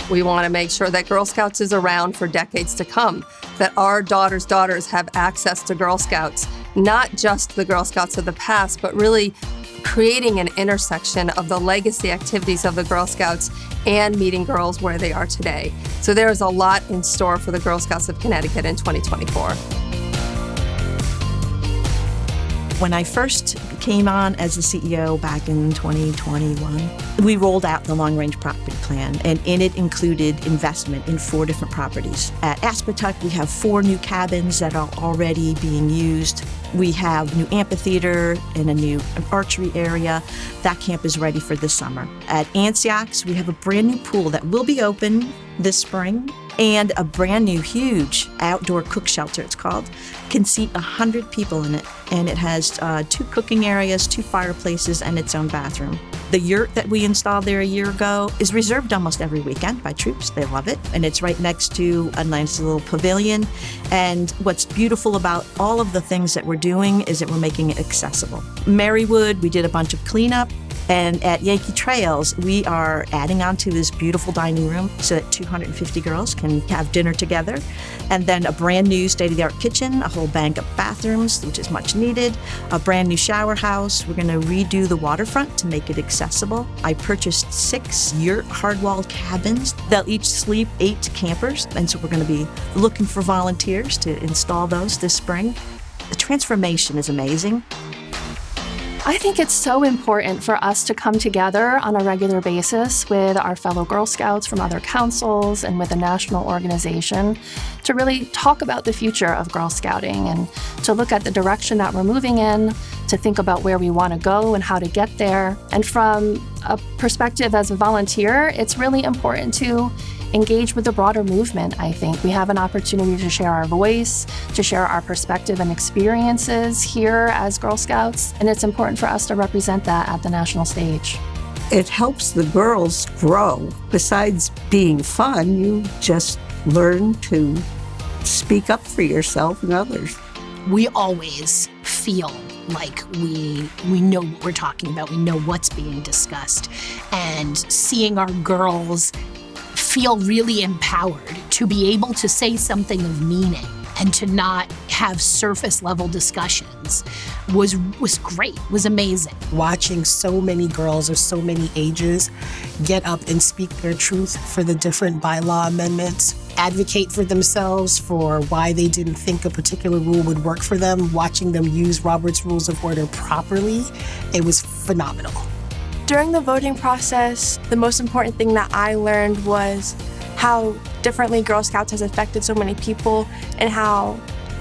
We want to make sure that Girl Scouts is around for decades to come, that our daughters' have access to Girl Scouts, not just the Girl Scouts of the past, but really creating an intersection of the legacy activities of the Girl Scouts and meeting girls where they are today. So there is a lot in store for the Girl Scouts of Connecticut in 2024. When I first came on as the CEO back in 2021, we rolled out the long-range property plan, and in it included investment in 4 different properties. At Aspetuck, we have 4 new cabins that are already being used. We have a new amphitheater and a new archery area. That camp is ready for this summer. At Antiochs, we have a brand new pool that will be open this spring, and a brand new huge outdoor cook shelter, it's called. Can seat 100 people in it, and it has 2 cooking areas, 2 fireplaces, and its own bathroom. The yurt that we installed there a year ago is reserved almost every weekend by troops. They love it, and it's right next to a nice little pavilion. And what's beautiful about all of the things that we're doing is that we're making it accessible. Marywood, we did a bunch of cleanup. And at Yankee Trails, we are adding on to this beautiful dining room so that 250 girls can have dinner together. And then a brand new state-of-the-art kitchen, a whole bank of bathrooms, which is much needed, a brand new shower house. We're going to redo the waterfront to make it accessible. I purchased 6 yurt hard-walled cabins. They'll each sleep 8 campers. And so we're going to be looking for volunteers to install those this spring. The transformation is amazing. I think it's so important for us to come together on a regular basis with our fellow Girl Scouts from other councils and with a national organization to really talk about the future of Girl Scouting and to look at the direction that we're moving in, to think about where we want to go and how to get there. And from a perspective as a volunteer, it's really important to engage with the broader movement, I think. We have an opportunity to share our voice, to share our perspective and experiences here as Girl Scouts, and it's important for us to represent that at the national stage. It helps the girls grow. Besides being fun, you just learn to speak up for yourself and others. We always feel like we know what we're talking about, we know what's being discussed, and seeing our girls feel really empowered to be able to say something of meaning and to not have surface level discussions was great, was amazing. Watching so many girls of so many ages get up and speak their truth for the different bylaw amendments, advocate for themselves for why they didn't think a particular rule would work for them, watching them use Robert's Rules of Order properly, it was phenomenal. During the voting process, the most important thing that I learned was how differently Girl Scouts has affected so many people and how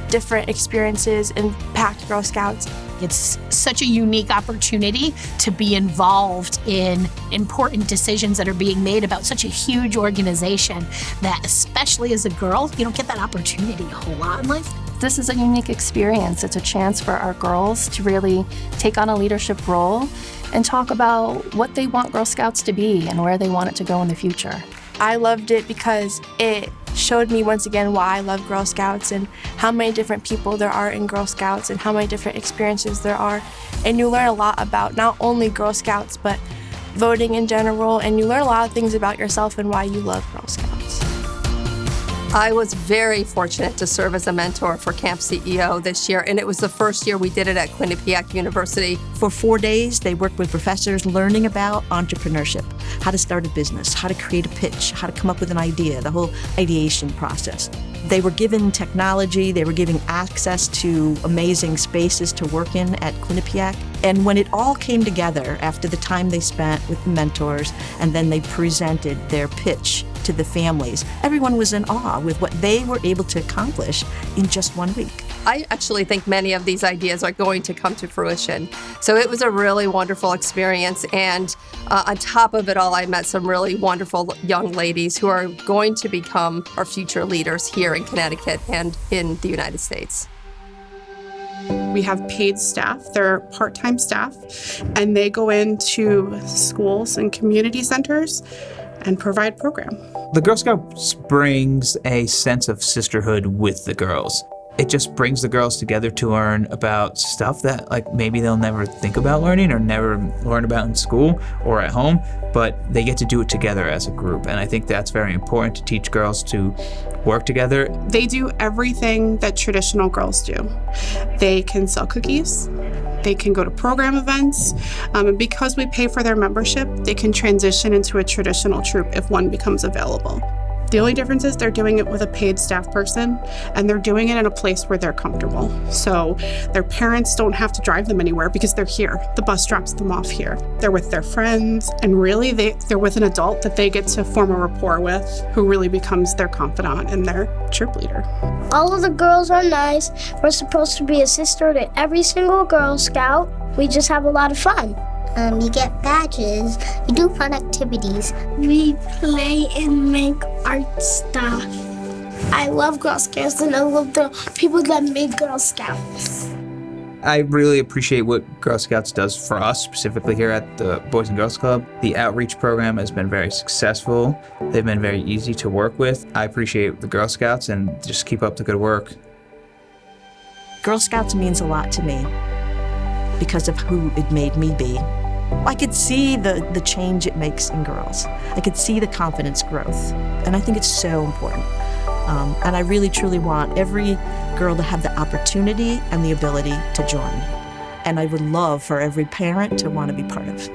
different experiences impact Girl Scouts. It's such a unique opportunity to be involved in important decisions that are being made about such a huge organization that, especially as a girl, you don't get that opportunity a whole lot in life. This is a unique experience. It's a chance for our girls to really take on a leadership role and talk about what they want Girl Scouts to be and where they want it to go in the future. I loved it because it showed me once again why I love Girl Scouts and how many different people there are in Girl Scouts and how many different experiences there are. And you learn a lot about not only Girl Scouts, but voting in general, and you learn a lot of things about yourself and why you love Girl Scouts. I was very fortunate to serve as a mentor for Camp CEO this year, and it was the first year we did it at Quinnipiac University. For 4 days, they worked with professors learning about entrepreneurship, how to start a business, how to create a pitch, how to come up with an idea, the whole ideation process. They were given technology, they were given access to amazing spaces to work in at Quinnipiac. And when it all came together after the time they spent with the mentors, and then they presented their pitch to the families, everyone was in awe with what they were able to accomplish in just 1 week. I actually think many of these ideas are going to come to fruition. So it was a really wonderful experience. And on top of it all, I met some really wonderful young ladies who are going to become our future leaders here in Connecticut and in the United States. We have paid staff, they're part-time staff, and they go into schools and community centers and provide program. The Girl Scouts brings a sense of sisterhood with the girls. it just brings the girls together to learn about stuff that like maybe they'll never think about learning or never learn about in school or at home, but they get to do it together as a group. And I think that's very important to teach girls to work together. They do everything that traditional girls do. They can sell cookies. They can go to program events. And because we pay for their membership, they can transition into a traditional troop if one becomes available. The only difference is they're doing it with a paid staff person, and they're doing it in a place where they're comfortable. So their parents don't have to drive them anywhere because they're here. The bus drops them off here. They're with their friends, and really they're with an adult that they get to form a rapport with, who really becomes their confidant and their troop leader. All of the girls are nice. We're supposed to be a sister to every single Girl Scout. We just have a lot of fun. You get badges, you do fun activities. We play and make art stuff. I love Girl Scouts and I love the people that make Girl Scouts. I really appreciate what Girl Scouts does for us, specifically here at the Boys and Girls Club. The outreach program has been very successful. They've been very easy to work with. I appreciate the Girl Scouts and just keep up the good work. Girl Scouts means a lot to me because of who it made me be. I could see the change it makes in girls. I could see the confidence growth, and I think it's so important. And I really, truly want every girl to have the opportunity and the ability to join. And I would love for every parent to want to be part of